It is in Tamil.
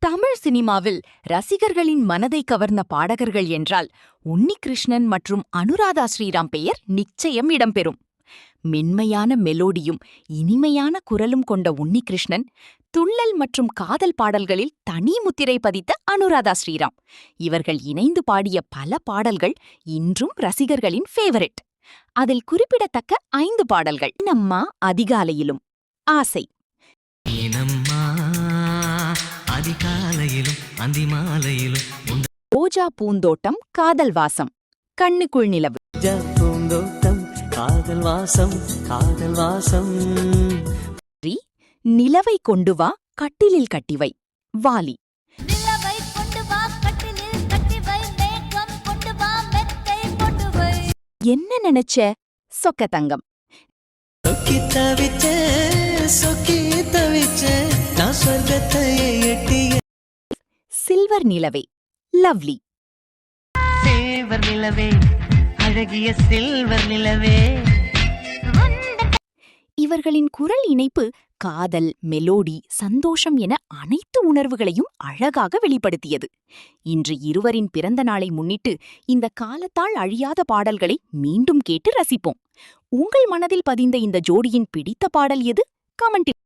தமிழ் சினிமாவில் ரசிகர்களின் மனதை கவர்ந்த பாடகர்கள் என்றால் உன்னிகிருஷ்ணன் மற்றும் அனுராதா ஸ்ரீராம் பெயர் நிச்சயம் இடம்பெறும். மென்மையான மெலோடியும் இனிமையான குரலும் கொண்ட உன்னிகிருஷ்ணன், துள்ளல் மற்றும் காதல் பாடல்களில் தனி முத்திரை பதித்த அனுராதா ஸ்ரீராம் இவர்கள் இணைந்து பாடிய பல பாடல்கள் இன்றும் ரசிகர்களின் ஃபேவரெட். அதில் குறிப்பிடத்தக்க 5 பாடல்கள்: நம்மா அதிகாலையிலும், ஆசை, அதிகாலையிலும் அந்திமாலையிலும், ரோஜா பூந்தோட்டம், காதல் வாசம், கண்ணுக்குள் நிலவு, பூந்தோட்டம், காதல் வாசம், காதல் வாசம், நிலவை கொண்டு வா கட்டிலில் கட்டிவை, வாலி. என்ன நினைச்ச சொக்க தங்கம், சொக்கி தவிச்ச, சொக்கி தவிச்ச, நான் சொர்க்கத்தையே எட்டிய சில்வர் நிலவே, லவ்லி. சில்வர் நிலவே, அழகிய சில்வர் நிலவே. இவர்களின் குரல் இணைப்பு காதல், மெலோடி, சந்தோஷம் என அனைத்து உணர்வுகளையும் அழகாக வெளிப்படுத்தியது. இன்று இருவரின் பிறந்த நாளை முன்னிட்டு இந்த காலத்தால் அழியாத பாடல்களை மீண்டும் கேட்டு ரசிப்போம். உங்கள் மனதில் பதிந்த இந்த ஜோடியின் பிடித்த பாடல் எது? கமெண்டில்